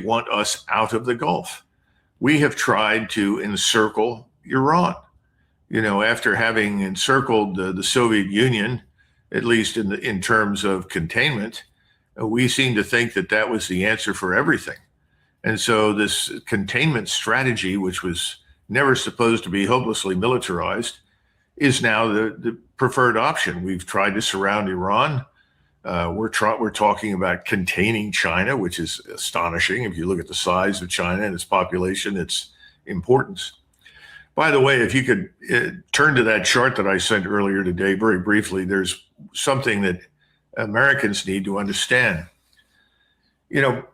want us out of the Gulf. We have tried to encircle Iran. After having encircled the Soviet Union, at least in terms of containment, we seem to think that that was the answer for everything. And so this containment strategy, which was never supposed to be hopelessly militarized, is now the preferred option. We've tried to surround Iran. We're talking about containing China, which is astonishing. If you look at the size of China and its population, its importance. By the way, if you could turn to that chart that I sent earlier today very briefly, there's something that Americans need to understand.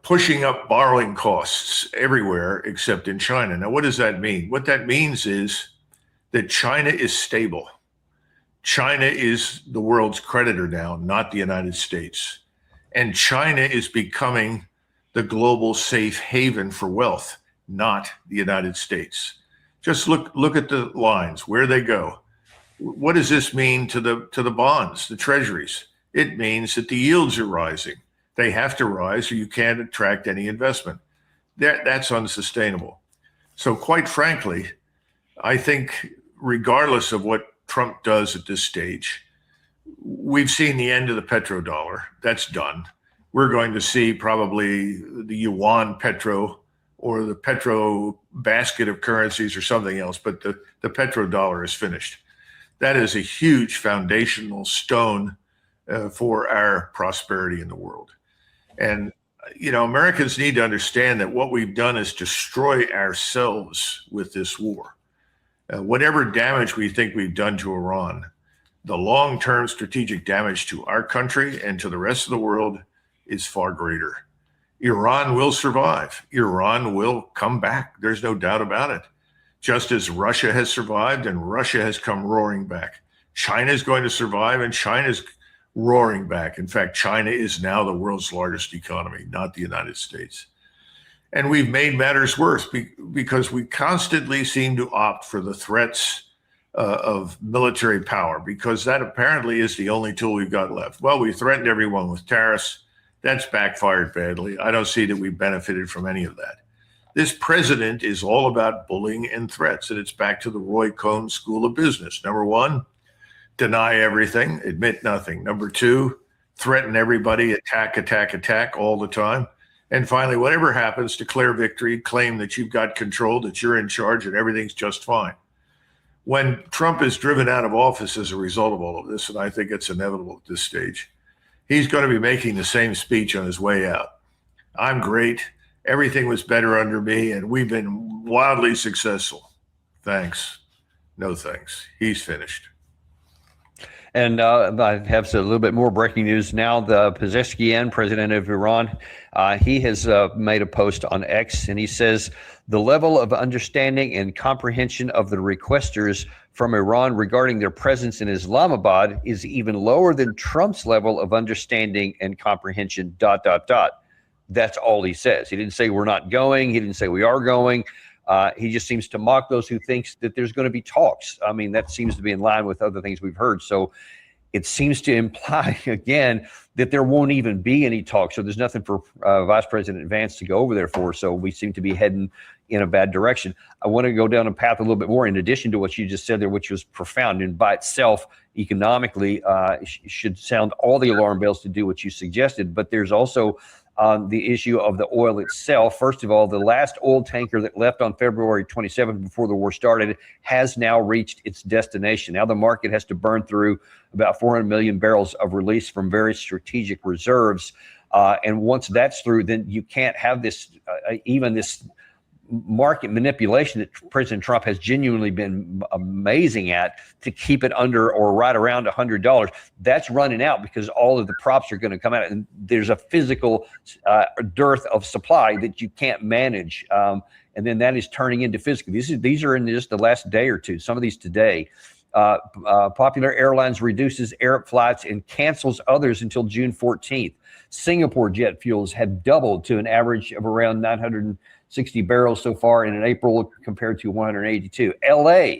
Pushing up borrowing costs everywhere except in China. Now, what does that mean? What that means is that China is stable. China is the world's creditor now, not the United States. And China is becoming the global safe haven for wealth, not the United States. Just look at the lines, where they go. What does this mean to the bonds, the treasuries? It means that the yields are rising. They have to rise or you can't attract any investment. That's unsustainable. So quite frankly, I think regardless of what Trump does at this stage, we've seen the end of the petrodollar. That's done. We're going to see probably the yuan petro or the petro basket of currencies or something else, but the petrodollar is finished. That is a huge foundational stone for our prosperity in the world. And, Americans need to understand that what we've done is destroy ourselves with this war. Whatever damage we think we've done to Iran, the long-term strategic damage to our country and to the rest of the world is far greater. Iran will survive. Iran will come back. There's no doubt about it. Just as Russia has survived and Russia has come roaring back. China is going to survive and China's roaring back. In fact, China is now the world's largest economy, not the United States. And we've made matters worse because we constantly seem to opt for the threats of military power, because that apparently is the only tool we've got left. Well, we threatened everyone with tariffs. That's backfired badly. I don't see that we benefited from any of that. This president is all about bullying and threats, and it's back to the Roy Cohn School of Business. Number one, deny everything, admit nothing. Number two, threaten everybody, attack all the time. And finally, whatever happens, declare victory, claim that you've got control, that you're in charge, and everything's just fine. When Trump is driven out of office as a result of all of this, and I think it's inevitable at this stage, he's going to be making the same speech on his way out. I'm great. Everything was better under me, and we've been wildly successful. Thanks. No thanks. He's finished. And I have a little bit more breaking news now. The Pezeshkian, president of Iran, he has made a post on X, and he says the level of understanding and comprehension of the requesters from Iran regarding their presence in Islamabad is even lower than Trump's level of understanding and comprehension, ... That's all he says. He didn't say we're not going. He didn't say we are going. He just seems to mock those who thinks that there's going to be talks. I mean, that seems to be in line with other things we've heard. So it seems to imply, again, that there won't even be any talks. So there's nothing for Vice President Vance to go over there for. So we seem to be heading in a bad direction. I want to go down a path a little bit more in addition to what you just said there, which was profound and by itself economically should sound all the alarm bells to do what you suggested. But there's also the issue of the oil itself. First of all, the last oil tanker that left on February 27th before the war started has now reached its destination. Now the market has to burn through about 400 million barrels of release from very strategic reserves. And once that's through, then you can't have this, even this market manipulation that President Trump has genuinely been amazing at to keep it under or right around $100. That's running out because all of the props are going to come out, and there's a physical dearth of supply that you can't manage. And then that is turning into physical. These are in just the last day or two. Some of these today. Popular Airlines reduces air flights and cancels others until June 14th. Singapore jet fuels have doubled to an average of around 960 barrels so far in April compared to 182. LA,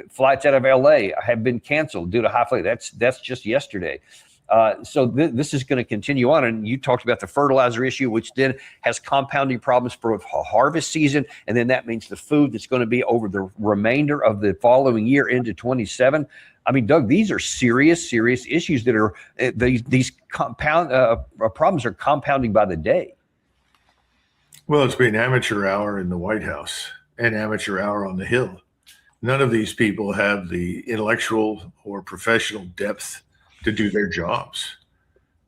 flights out of LA have been canceled due to high flight. That's just yesterday. So this is going to continue on. And you talked about the fertilizer issue, which then has compounding problems for harvest season. And then that means the food that's going to be over the remainder of the following year into 27. I mean, Doug, these are serious issues that are these compound problems are compounding by the day. Well, it's been amateur hour in the White House and amateur hour on the Hill. None of these people have the intellectual or professional depth to do their jobs.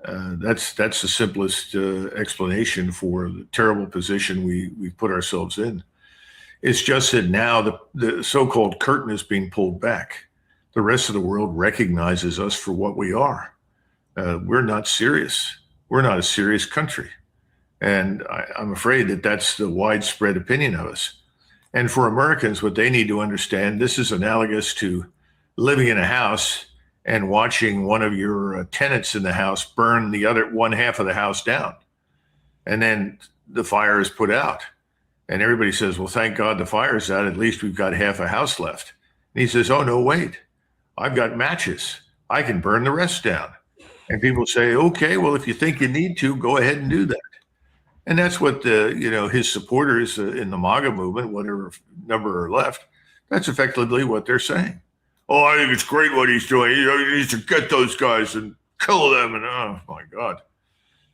That's the simplest explanation for the terrible position we put ourselves in. It's just that now the so-called curtain is being pulled back. The rest of the world recognizes us for what we are. We're not serious. We're not a serious country. And I'm afraid that that's the widespread opinion of us. And for Americans, what they need to understand, this is analogous to living in a house and watching one of your tenants in the house burn the other one half of the house down. And then the fire is put out. And everybody says, well, thank God the fire's out. At least we've got half a house left. And he says, oh, no, wait. I've got matches. I can burn the rest down. And people say, okay, well, if you think you need to, go ahead and do that. And that's what his supporters in the MAGA movement, whatever number are left, that's effectively what they're saying. Oh, I think it's great what he's doing. He needs to get those guys and kill them. And oh, my God.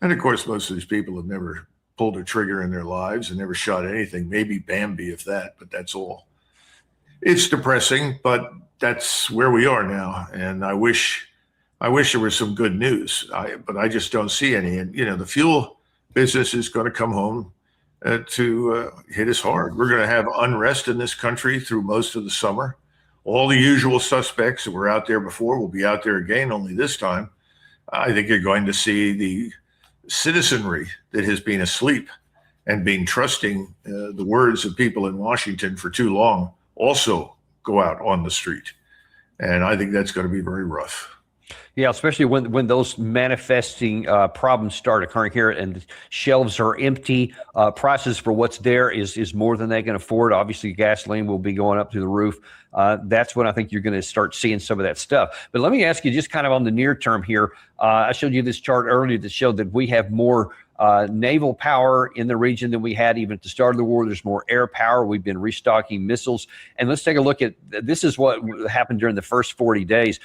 And of course, most of these people have never pulled a trigger in their lives and never shot anything. Maybe Bambi, if that, but that's all. It's depressing, but that's where we are now. And I wish there was some good news, but I just don't see any. And, the fuel business is going to come home to hit us hard. We're going to have unrest in this country through most of the summer. All the usual suspects that were out there before will be out there again, only this time. I think you're going to see the citizenry that has been asleep and been trusting the words of people in Washington for too long also go out on the street. And I think that's going to be very rough. Yeah, especially when those manifesting problems start occurring here and shelves are empty, prices for what's there is more than they can afford. Obviously, gasoline will be going up through the roof. That's when I think you're going to start seeing some of that stuff. But let me ask you just kind of on the near term here. I showed you this chart earlier that showed that we have more naval power in the region than we had even at the start of the war. There's more air power. We've been restocking missiles. And let's take a look at this is what happened during the first 40 days.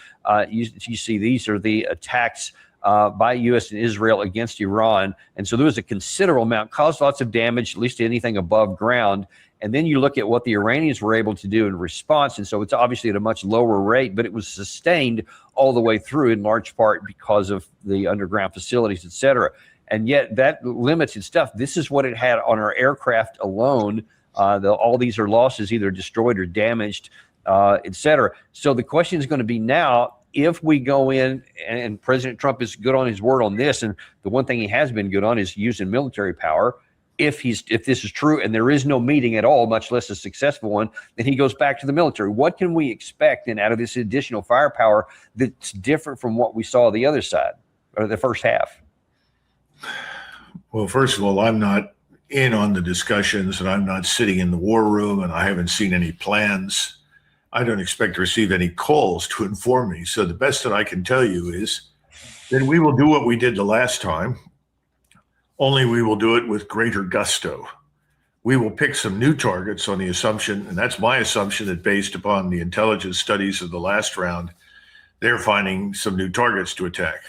You see these are the attacks by U.S. and Israel against Iran. And so there was a considerable amount, caused lots of damage, at least anything above ground. And then you look at what the Iranians were able to do in response. And so it's obviously at a much lower rate, but it was sustained all the way through in large part because of the underground facilities, et cetera. And yet that limits its stuff. This is what it had on our aircraft alone. All these are losses, either destroyed or damaged, et cetera. So the question is going to be now, if we go in, and President Trump is good on his word on this, and the one thing he has been good on is using military power. If this is true and there is no meeting at all, much less a successful one, then he goes back to the military. What can we expect then out of this additional firepower that's different from what we saw the other side or the first half? Well, first of all, I'm not in on the discussions and I'm not sitting in the war room and I haven't seen any plans. I don't expect to receive any calls to inform me. So the best that I can tell you is that we will do what we did the last time, only we will do it with greater gusto. We will pick some new targets on the assumption, and that's my assumption, that based upon the intelligence studies of the last round, they're finding some new targets to attack.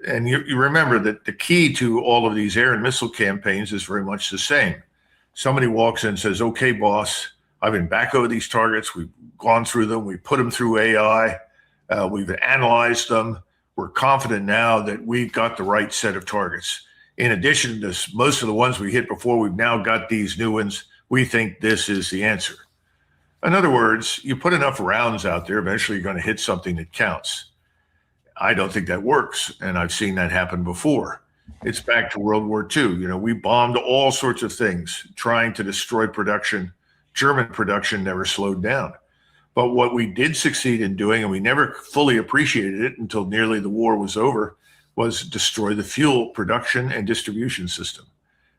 And you remember that the key to all of these air and missile campaigns is very much the same. Somebody walks in and says, okay, boss, I've been back over these targets. We've gone through them. We put them through AI. We've analyzed them. We're confident now that we've got the right set of targets. In addition to most of the ones we hit before, we've now got these new ones. We think this is the answer. In other words, you put enough rounds out there, eventually you're going to hit something that counts. I don't think that works, and I've seen that happen before. It's back to World War II. We bombed all sorts of things, trying to destroy production. German production never slowed down. But what we did succeed in doing, and we never fully appreciated it until nearly the war was over, was destroy the fuel production and distribution system,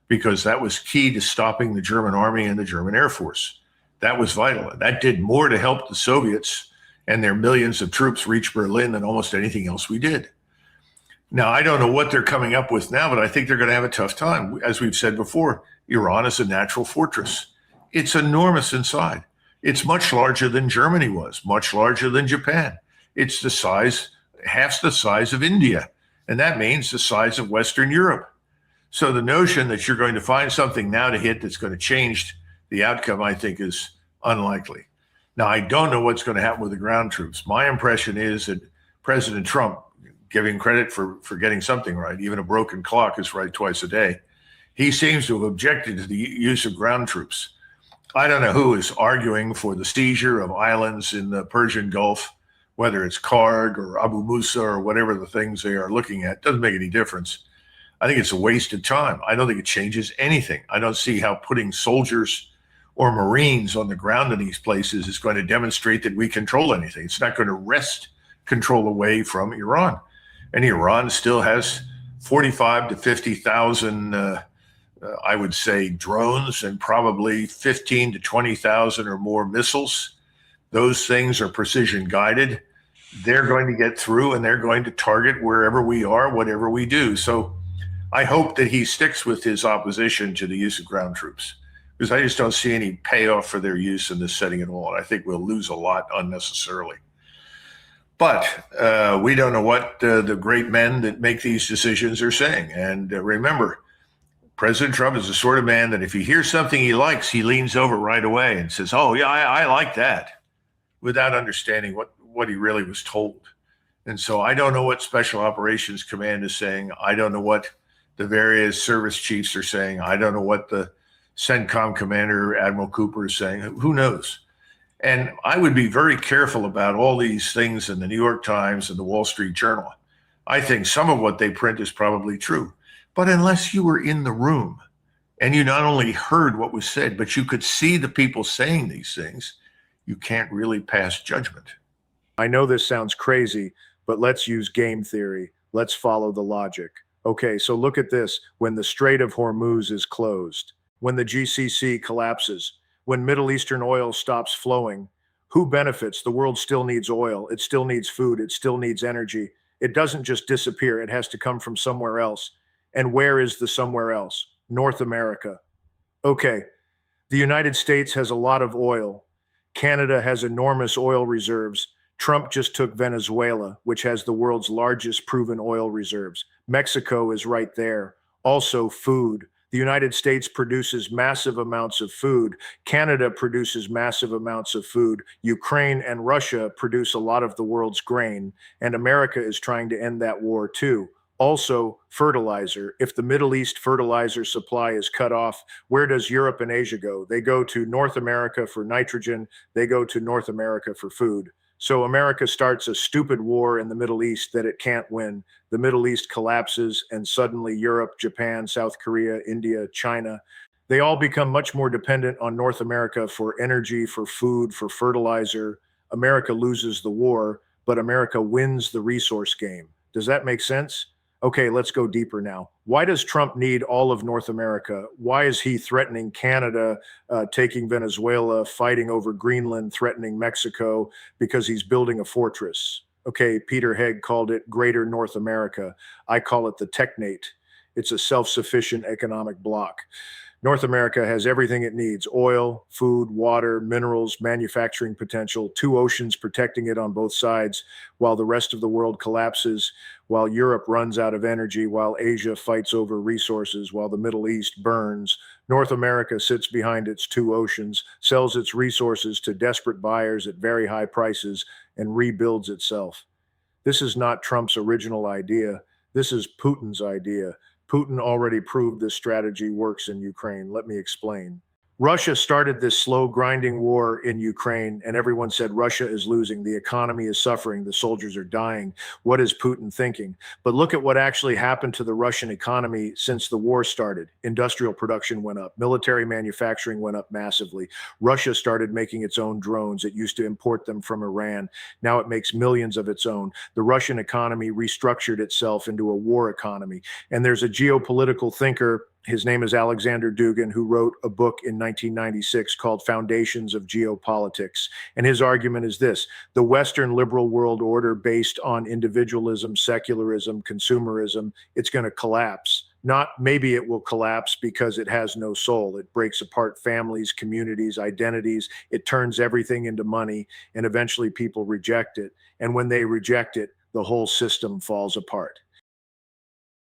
because that was key to stopping the German army and the German Air Force. That was vital. And that did more to help the Soviets and their millions of troops reach Berlin than almost anything else we did. Now, I don't know what they're coming up with now, but I think they're going to have a tough time. As we've said before, Iran is a natural fortress. It's enormous inside. It's much larger than Germany was, much larger than Japan. It's the size, half the size of India. And that means the size of Western Europe. So the notion that you're going to find something now to hit that's going to change the outcome, I think, is unlikely. Now, I don't know what's going to happen with the ground troops. My impression is that President Trump, giving credit for getting something right, even a broken clock is right twice a day, he seems to have objected to the use of ground troops. I don't know who is arguing for the seizure of islands in the Persian Gulf, whether it's Karg or Abu Musa or whatever the things they are looking at. Doesn't make any difference. I think it's a waste of time. I don't think it changes anything. I don't see how putting soldiers or Marines on the ground in these places is going to demonstrate that we control anything. It's not going to wrest control away from Iran. And Iran still has 45 to 50,000, I would say, drones and probably 15 to 20,000 or more missiles. Those things are precision guided. They're going to get through and they're going to target wherever we are, whatever we do. So I hope that he sticks with his opposition to the use of ground troops, because I just don't see any payoff for their use in this setting at all. And I think we'll lose a lot unnecessarily. But we don't know what the great men that make these decisions are saying. And remember, President Trump is the sort of man that if he hears something he likes, he leans over right away and says, oh, yeah, I like that, without understanding what he really was told. And so I don't know what Special Operations Command is saying. I don't know what the various service chiefs are saying. I don't know what the CENTCOM commander, Admiral Cooper, is saying. Who knows? And I would be very careful about all these things in the New York Times and the Wall Street Journal. I think some of what they print is probably true. But unless you were in the room and you not only heard what was said, but you could see the people saying these things, you can't really pass judgment. I know this sounds crazy, but let's use game theory. Let's follow the logic. Okay, so look at this. When the Strait of Hormuz is closed, when the GCC collapses, when Middle Eastern oil stops flowing, who benefits? The world still needs oil. It still needs food. It still needs energy. It doesn't just disappear. It has to come from somewhere else. And where is the somewhere else? North America. Okay, the United States has a lot of oil. Canada has enormous oil reserves. Trump just took Venezuela, which has the world's largest proven oil reserves. Mexico is right there. Also, food. The United States produces massive amounts of food. Canada produces massive amounts of food. Ukraine and Russia produce a lot of the world's grain. And America is trying to end that war too. Also, fertilizer. If the Middle East fertilizer supply is cut off, where does Europe and Asia go? They go to North America for nitrogen. They go to North America for food. So America starts a stupid war in the Middle East that it can't win. The Middle East collapses, and suddenly Europe, Japan, South Korea, India, China, they all become much more dependent on North America for energy, for food, for fertilizer. America loses the war, but America wins the resource game. Does that make sense? Okay, let's go deeper now. Why does Trump need all of North America? Why is he threatening Canada, taking Venezuela, fighting over Greenland, threatening Mexico? Because he's building a fortress. Okay, Peter Hegg called it Greater North America. I call it the Technate. It's a self-sufficient economic bloc. North America has everything it needs: oil, food, water, minerals, manufacturing potential, two oceans protecting it on both sides, while the rest of the world collapses, while Europe runs out of energy, while Asia fights over resources, while the Middle East burns. North America sits behind its two oceans, sells its resources to desperate buyers at very high prices, and rebuilds itself. This is not Trump's original idea. This is Putin's idea. Putin already proved this strategy works in Ukraine. Let me explain. Russia started this slow grinding war in Ukraine, and everyone said Russia is losing. The economy is suffering. The soldiers are dying. What is Putin thinking? But look at what actually happened to the Russian economy since the war started. Industrial production went up. Military manufacturing went up massively. Russia started making its own drones. It used to import them from Iran. Now it makes millions of its own. The Russian economy restructured itself into a war economy. And there's a geopolitical thinker His name is Alexander Dugin, who wrote a book in 1996 called Foundations of Geopolitics. And his argument is this: the Western liberal world order based on individualism, secularism, consumerism, it's going to collapse. Not maybe it will collapse because it has no soul. It breaks apart families, communities, identities. It turns everything into money, and eventually people reject it. And when they reject it, the whole system falls apart.